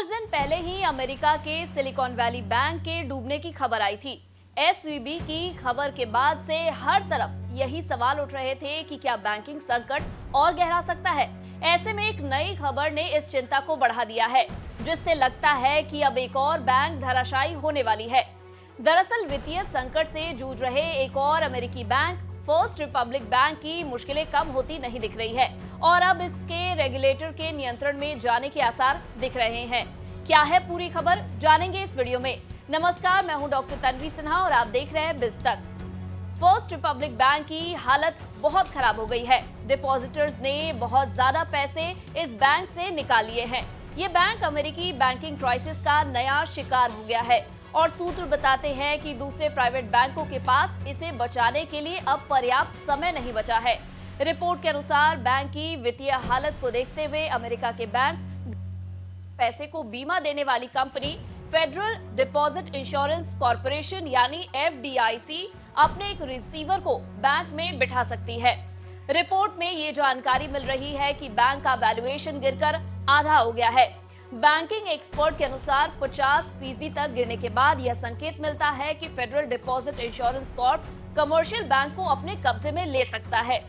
कुछ दिन पहले ही अमेरिका के सिलिकॉन वैली बैंक के डूबने की खबर आई थी। एसवीबी की खबर के बाद से हर तरफ यही सवाल उठ रहे थे कि क्या बैंकिंग संकट और गहरा सकता है। ऐसे में एक नई खबर ने इस चिंता को बढ़ा दिया है, जिससे लगता है कि अब एक और बैंक धराशायी होने वाली है। दरअसल वित्तीय संकट से जूझ रहे एक और अमेरिकी बैंक फर्स्ट रिपब्लिक बैंक की मुश्किलें कम होती नहीं दिख रही है और अब इसके रेगुलेटर के नियंत्रण में जाने के आसार दिख रहे हैं। क्या है पूरी खबर, जानेंगे इस वीडियो में। नमस्कार, मैं हूं डॉक्टर तन्वी सिन्हा और आप देख रहे हैं बिज तक। फर्स्ट रिपब्लिक बैंक की हालत बहुत खराब हो गई है। डिपॉजिटर्स ने बहुत ज्यादा पैसे इस बैंक से निकाल लिए हैं। ये बैंक अमेरिकी बैंकिंग क्राइसिस का नया शिकार हो गया है और सूत्र बताते हैं कि दूसरे प्राइवेट बैंकों के पास इसे बचाने के लिए अब पर्याप्त समय नहीं बचा है। रिपोर्ट के अनुसार बैंक की वित्तीय हालत को देखते हुए अमेरिका के बैंक पैसे को बीमा देने वाली company federal deposit insurance corporation यानी एफडीआईसी अपने एक रिसीवर को बैंक में बिठा सकती है। रिपोर्ट में ये जानकारी मिल रही है कि बैंक का वैल्यूएशन गिरकर आधा हो गया है। बैंकिंग एक्सपर्ट के अनुसार 50% तक गिरने के बाद यह संकेत मिलता है कि federal deposit insurance Corp commercial bank को अपने कब्जे में ले सकता है।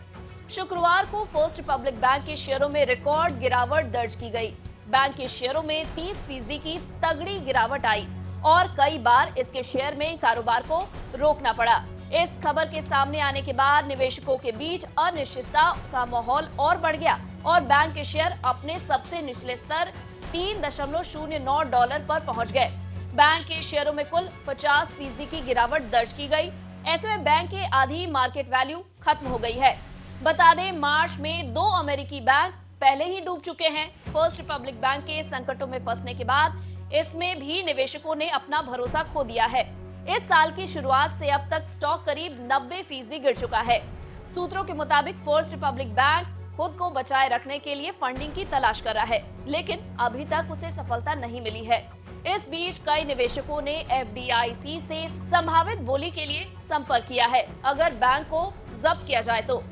शुक्रवार को फर्स्ट रिपब्लिक बैंक के शेयरों में रिकॉर्ड गिरावट दर्ज की गई। बैंक के शेयरों में 30% की तगड़ी गिरावट आई और कई बार इसके शेयर में कारोबार को रोकना पड़ा। इस खबर के सामने आने के बाद निवेशकों के बीच अनिश्चितता का माहौल और बढ़ गया और बैंक के शेयर अपने सबसे निचले स्तर $3.09 पर पहुंच गए। बैंक के शेयरों में कुल 50% की गिरावट दर्ज की गई। ऐसे में बैंक के आधी मार्केट वैल्यू खत्म हो गई है। बता दें, मार्च में 2 अमेरिकी बैंक पहले ही डूब चुके हैं। फर्स्ट रिपब्लिक बैंक के संकटों में फंसने के बाद इसमें भी निवेशकों ने अपना भरोसा खो दिया है। इस साल की शुरुआत से अब तक स्टॉक करीब 90% गिर चुका है। सूत्रों के मुताबिक फर्स्ट रिपब्लिक बैंक खुद को बचाए रखने के लिए फंडिंग की तलाश कर रहा है, लेकिन अभी तक उसे सफलता नहीं मिली है। इस बीच कई निवेशकों ने एफडीआईसी से संभावित बोली के लिए संपर्क किया है अगर बैंक को जब्त किया जाए तो।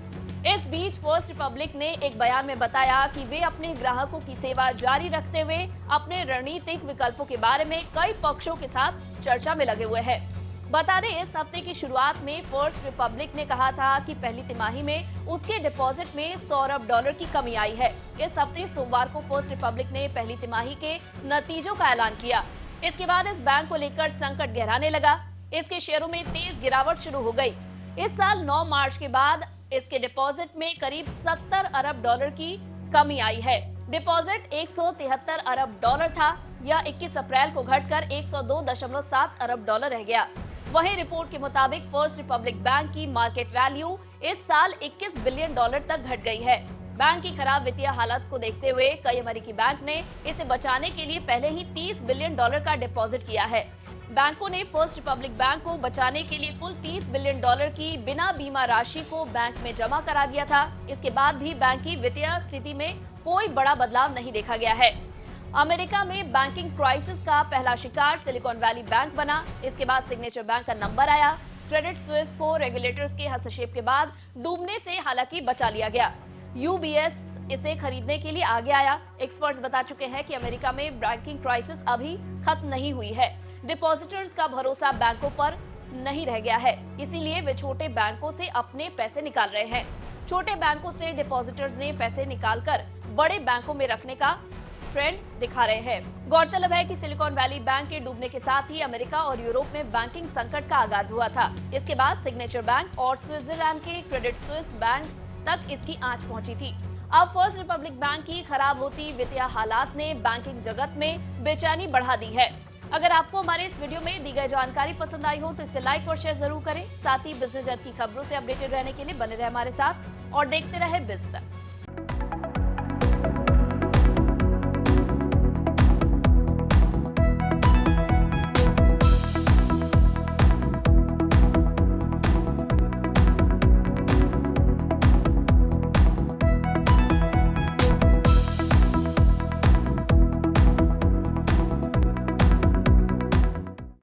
इस बीच फर्स्ट रिपब्लिक ने एक बयान में बताया कि वे अपने ग्राहकों की सेवा जारी रखते हुए अपने रणनीतिक विकल्पों के बारे में कई पक्षों के साथ चर्चा में लगे हुए हैं। बता दें, इस हफ्ते की शुरुआत में फर्स्ट रिपब्लिक ने कहा था कि पहली तिमाही में उसके डिपॉजिट में $100 अरब की कमी आई है। इस हफ्ते सोमवार को फर्स्ट रिपब्लिक ने पहली तिमाही के नतीजों का ऐलान किया। इसके बाद इस बैंक को लेकर संकट गहराने लगा। इसके शेयरों में तेज गिरावट शुरू हो गई। इस साल 9 मार्च के बाद इसके डिपॉजिट में करीब $70 अरब की कमी आई है। डिपॉजिट $173 अरब था या 21 अप्रैल को घटकर $102.7 अरब रह गया। वहीं रिपोर्ट के मुताबिक फर्स्ट रिपब्लिक बैंक की मार्केट वैल्यू इस साल $21 बिलियन तक घट गई है। बैंक की खराब वित्तीय हालत को देखते हुए कई अमेरिकी बैंक ने इसे बचाने के लिए पहले ही $30 बिलियन का डिपॉजिट किया है। बैंकों ने फर्स्ट रिपब्लिक बैंक को बचाने के लिए कुल $30 बिलियन की बिना बीमा राशि को बैंक में जमा करा दिया था। इसके बाद भी बैंक की वित्तीय स्थिति में कोई बड़ा बदलाव नहीं देखा गया है। अमेरिका में बैंकिंग क्राइसिस का पहला शिकार सिलिकॉन वैली बैंक बना। इसके बाद सिग्नेचर बैंक का नंबर आया। क्रेडिट स्विस को रेगुलेटर्स के हस्तक्षेप के बाद डूबने से हालांकि बचा लिया गया। यूबीएस इसे खरीदने के लिए आगे आया। एक्सपर्ट्स बता चुके हैं कि अमेरिका में बैंकिंग क्राइसिस अभी खत्म नहीं हुई है। डिपॉजिटर्स का भरोसा बैंकों पर नहीं रह गया है, इसीलिए वे छोटे बैंकों से अपने पैसे निकाल रहे हैं। छोटे बैंकों से डिपॉजिटर्स ने पैसे निकालकर बड़े बैंकों में रखने का ट्रेंड दिखा रहे हैं। गौरतलब है कि सिलिकॉन वैली बैंक के डूबने के साथ ही अमेरिका और यूरोप में बैंकिंग संकट का आगाज हुआ था। इसके बाद सिग्नेचर बैंक और स्विट्जरलैंड के क्रेडिट स्विस बैंक तक इसकी आंच पहुंची थी। अब फर्स्ट रिपब्लिक बैंक की खराब होती वित्तीय हालात ने बैंकिंग जगत में बेचैनी बढ़ा दी है। अगर आपको हमारे इस वीडियो में दी गई जानकारी पसंद आई हो तो इसे लाइक और शेयर जरूर करें। साथ ही बिजनेस जगत की खबरों से अपडेटेड रहने के लिए बने रहे हमारे साथ और देखते रहे बिज तक।